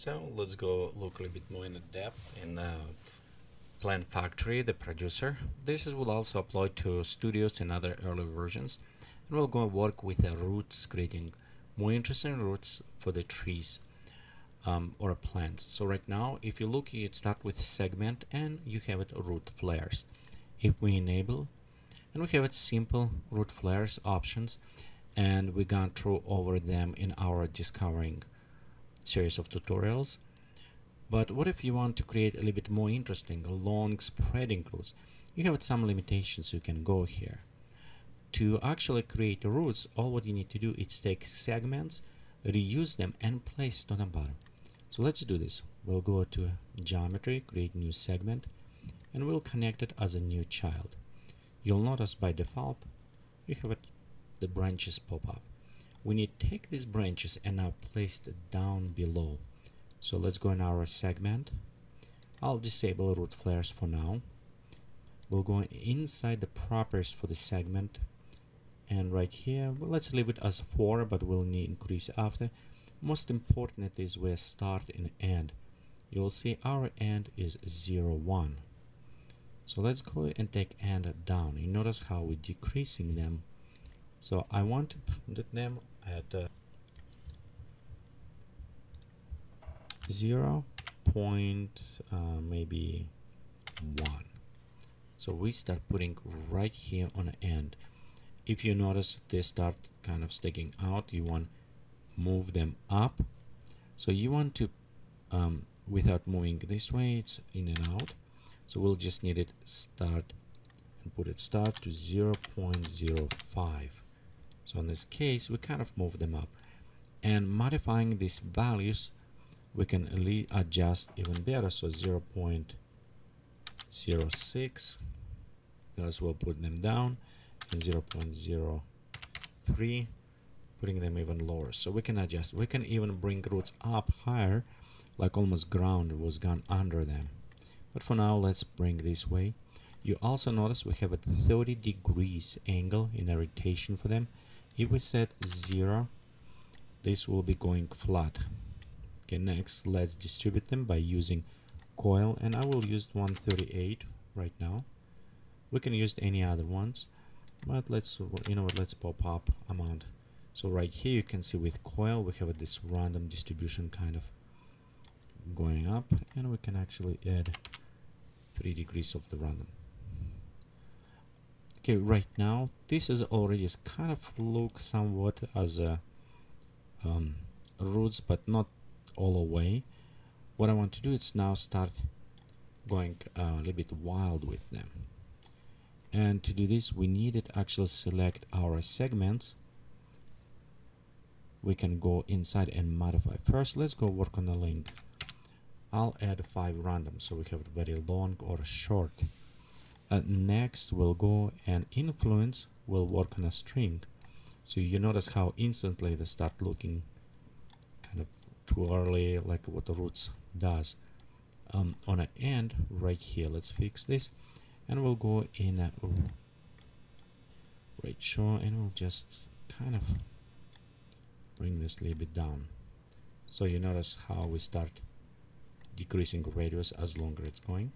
So let's go look a little bit more in depth in Plant Factory, the producer. This will also apply to Studios and other early versions. And we'll go work with the roots, creating more interesting roots for the trees or plants. So right now, if you look, you start with segment and you have it root flares. If we enable, and we have it simple root flares options, and we've gone through over them in our discovering series of tutorials. But what if you want to create a little bit more interesting long spreading roots? You have some limitations. You can go here to actually create roots. All what you need to do is take segments, reuse them, and place it on the bottom. So let's do this. We'll go to geometry, create new segment, and we'll connect it as a new child. You'll notice by default you have the branches pop up. We need to take these branches and now place it down below. So let's go in our segment. I'll disable root flares for now. We'll go inside the properties for the segment, and right here, well, let's leave it as 4, but we'll need increase after. Most important is where start and end. You'll see our end is 0, 1. So let's go and take end down. You notice how we're decreasing them. So I want to put them at 0 point maybe 1. So we start putting right here on the end. If you notice they start kind of sticking out, you want to move them up. So you want to without moving this way, it's in and out. So we'll just need it start and put it start to 0.05. So in this case, we kind of move them up, and modifying these values, we can adjust even better. So 0.06, as well put them down, and 0.03, putting them even lower. So we can adjust. We can even bring roots up higher, like almost ground was gone under them. But for now, let's bring this way. You also notice we have a 30 degrees angle in a rotation for them. If we set 0, this will be going flat. Okay, next, let's distribute them by using coil, and I will use 138 right now. We can use any other ones, but let's, you know what, let's pop up amount. So right here, you can see with coil, we have this random distribution kind of going up, and we can actually add 3 degrees of the random. Okay, right now this is already kind of look somewhat as a roots, but not all the way. What I want to do is now start going a little bit wild with them, and to do this we need to actually select our segments. We can go inside and modify. First, let's go work on the link. I'll add 5 random, so we have it very long or short. Next, we'll go and influence. We'll work on a string. So you notice how instantly they start looking kind of too early, like what the roots does. On an end right here, let's fix this, and we'll go in a right show, and we'll just kind of bring this a little bit down. So you notice how we start decreasing radius as longer it's going.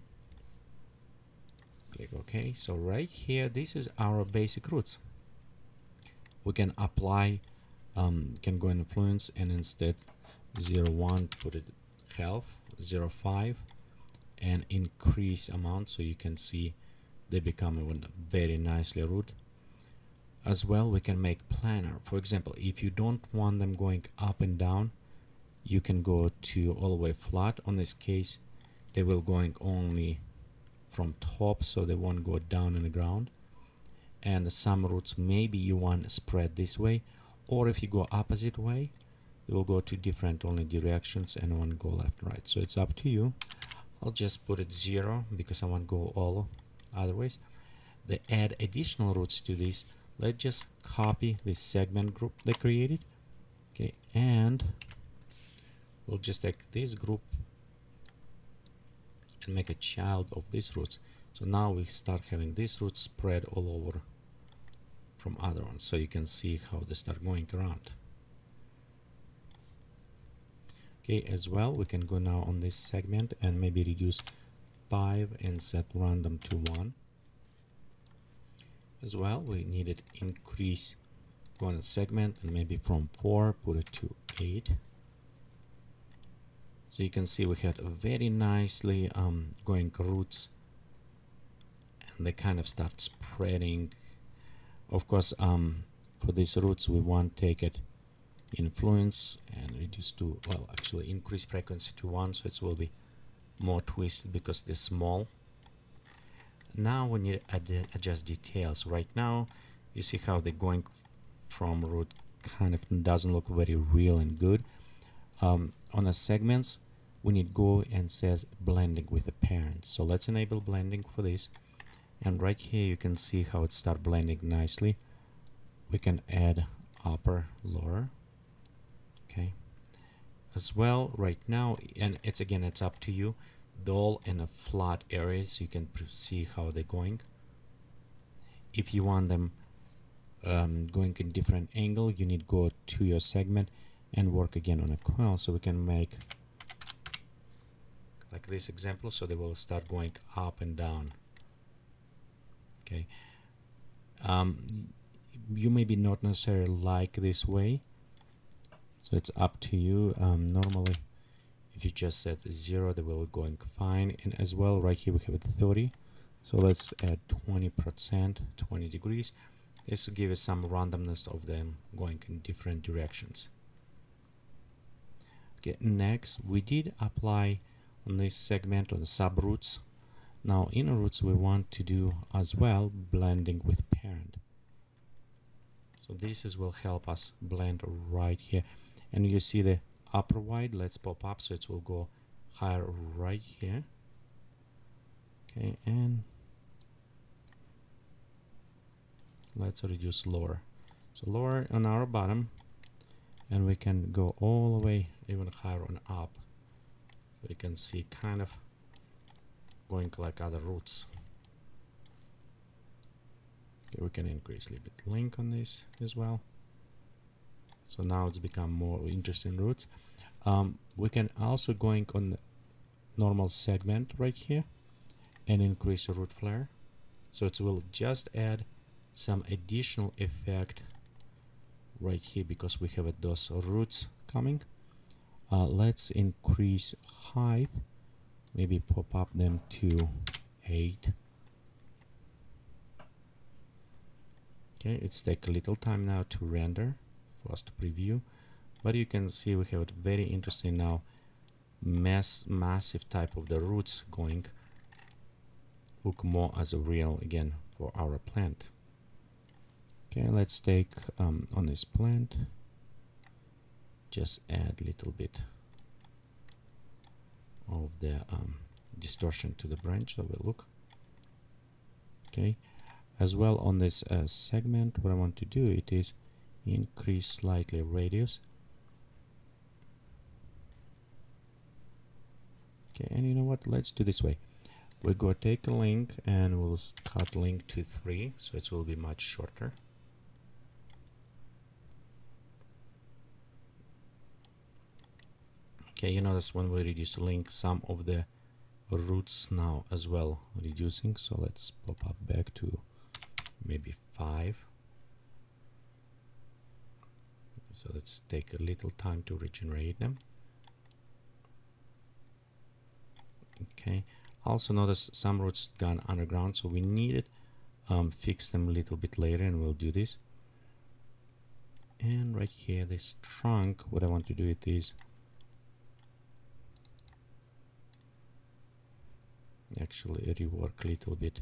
Click OK. So right here, this is our basic roots. We can apply, can go influence, and instead 0.1 put it half, 0.5, and increase amount, so you can see they become even very nicely root. As well, we can make planar. For example, if you don't want them going up and down, you can go to all the way flat. On this case, they will going only from top, so they won't go down in the ground. And some roots maybe you want to spread this way, or if you go opposite way, they will go to different only directions, and one go left and right. So it's up to you. I'll just put it 0 because I want to go all other ways. They add additional roots to this. Let's just copy this segment group they created. Okay, and we'll just take this group and make a child of these roots. So now we start having these roots spread all over from other ones, so you can see how they start going around. Okay, as well, we can go now on this segment and maybe reduce 5 and set random to 1. As well, we needed increase, go on a segment and maybe from 4 put it to 8. So you can see we had a very nicely going roots, and they kind of start spreading. Of course, for these roots we want to take it influence and reduce to, well, actually increase frequency to 1, so it will be more twisted because they're small. Now we need to adjust details. Right now you see how they're going from root kind of doesn't look very real and good. On the segments we need go and says blending with the parent. So let's enable blending for this, and right here you can see how it start blending nicely. We can add upper lower, okay, as well right now, and it's again it's up to you. Dull and a flat areas you can see how they're going. If you want them going in different angle, you need go to your segment and work again on a coil, so we can make like this example, so they will start going up and down. Okay, you maybe not necessarily like this way, so it's up to you. Normally if you just set 0, they will going fine. And as well right here we have it 30, so let's add 20%, 20 degrees. This will give us some randomness of them going in different directions. Okay, next we did apply on this segment on the subroots. Now inner roots we want to do as well blending with parent, so this will help us blend right here. And you see the upper wide, let's pop up, so it will go higher right here. Okay, and let's reduce lower, so lower on our bottom, and we can go all the way even higher on up, so you can see kind of going like other roots. Okay, we can increase a little bit length on this as well, so now it's become more interesting roots. We can also going on the normal segment right here and increase the root flare, so it will just add some additional effect right here because we have those roots coming. Let's increase height, maybe pop up them to 8. Okay, it's take a little time now to render for us to preview, but you can see we have a very interesting now massive type of the roots going, look more as a real again for our plant. Okay, let's take on this plant, just add a little bit of the distortion to the branch, so we'll look. Okay, as well on this segment, what I want to do it is increase slightly radius. Okay, and you know what, let's do this way. We'll go take a link and we'll cut link to 3, so it will be much shorter. Okay, you notice when we reduce the link, some of the roots now as well reducing, so let's pop up back to maybe 5. So let's take a little time to regenerate them. Okay, also notice some roots gone underground, so we needed fix them a little bit later, and we'll do this. And right here, this trunk, what I want to do it is actually rework a little bit.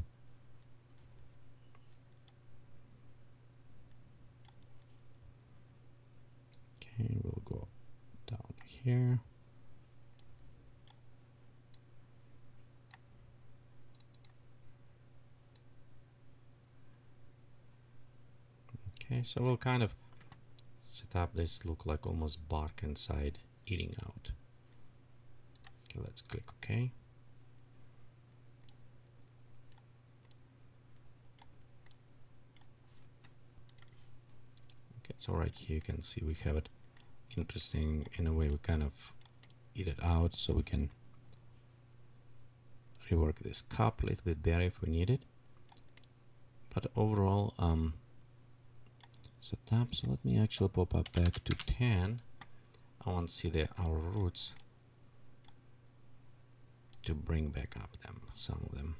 Okay, we'll go down here. Okay, so we'll kind of set up this look like almost bark inside eating out. Okay, let's click OK. Okay, so right here you can see we have it interesting in a way. We kind of eat it out so we can rework this cup a little bit better if we need it. But overall, setup. So let me actually pop up back to 10. I want to see our roots to bring back up some of them.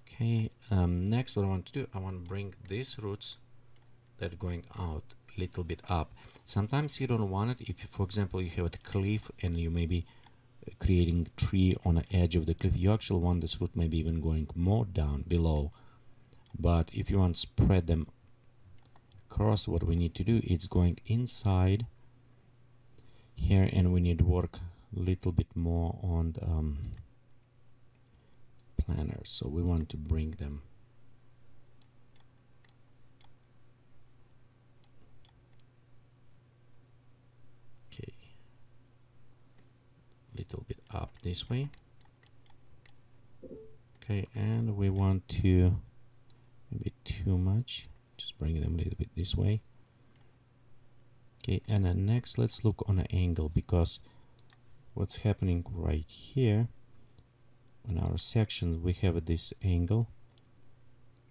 Okay, next what I want to do, I want to bring these roots that are going out a little bit up. Sometimes you don't want it if, for example, you have a cliff and you may be creating a tree on the edge of the cliff. You actually want this root maybe even going more down below. But if you want to spread them across, what we need to do is going inside here, and we need to work a little bit more on the planners. So we want to bring them little bit up this way. Okay, and we want to maybe too much, just bring them a little bit this way. Okay, and then next let's look on an angle, because what's happening right here on our section, we have this angle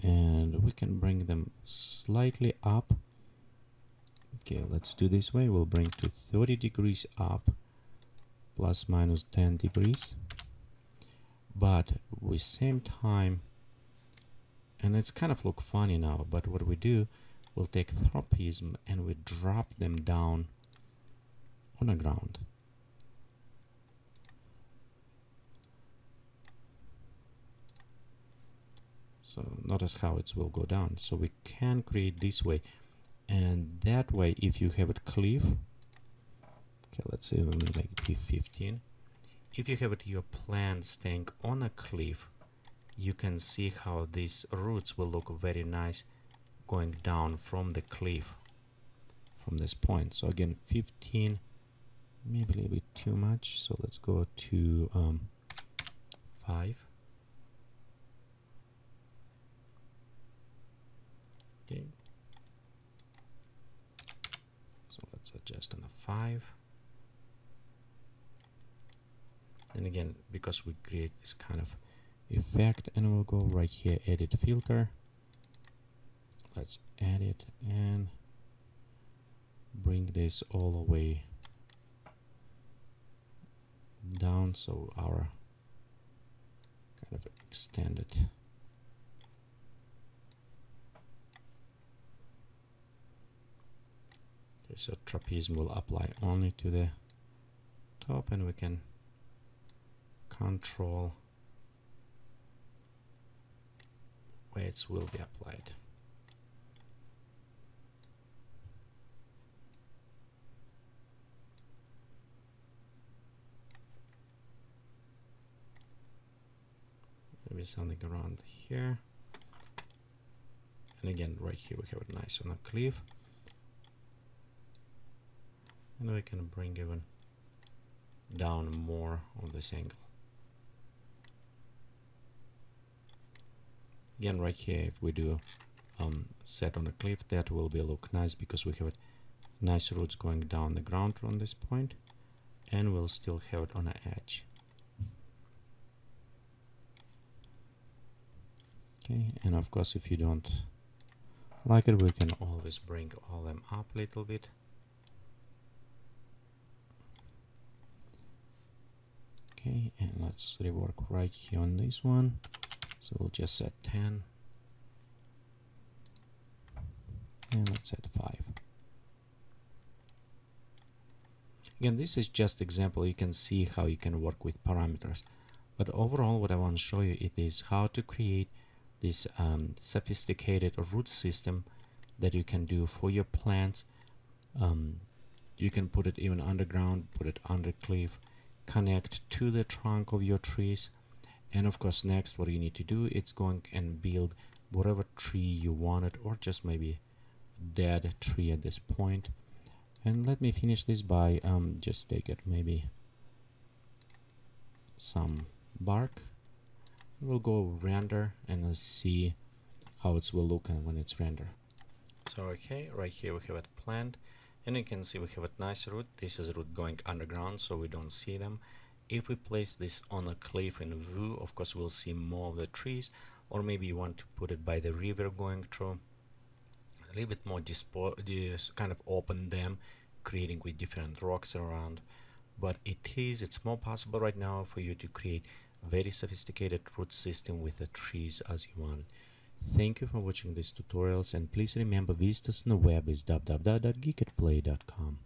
and we can bring them slightly up. Okay, let's do this way. We'll bring to 30 degrees up, plus minus 10 degrees, but with same time, and it's kind of look funny now, but what we do, we'll take tropism and we drop them down on the ground. So notice how it will go down. So we can create this way, and that way if you have it cliff, okay, let's say we make it 15. If you have it your plant staying on a cliff, you can see how these roots will look very nice going down from the cliff from this point. So again, 15, maybe a little bit too much. So let's go to 5. Okay. So let's adjust on a 5. And again, because we create this kind of effect, and we'll go right here, edit filter. Let's add it and bring this all the way down, so our kind of extended. Okay, so trapezium will apply only to the top, and we can control where it will be applied. Maybe something around here, and again right here we have it nice on a cliff, and we can bring even down more on this angle. Again, right here, if we do set on a cliff, that will be look nice because we have nice roots going down the ground from this point, and we'll still have it on an edge. Okay, and of course, if you don't like it, we can always bring all them up a little bit. Okay, and let's rework right here on this one. So we'll just set 10, and let's set 5. Again, this is just example. You can see how you can work with parameters, but overall what I want to show you it is how to create this sophisticated root system that you can do for your plants. You can put it even underground, put it under cliff, connect to the trunk of your trees. And of course, next what you need to do is going and build whatever tree you wanted, or just maybe dead tree at this point. And let me finish this by just take it maybe some bark. We'll go render and see how it will look when it's rendered. So okay, right here we have a plant, and you can see we have a nice root. This is root going underground, so we don't see them. If we place this on a cliff in view, of course we'll see more of the trees, or maybe you want to put it by the river going through. A little bit more kind of open them, creating with different rocks around. But it's more possible right now for you to create a very sophisticated root system with the trees as you want. Thank you for watching these tutorials, and please remember, visit us on the web is www.geekatplay.com.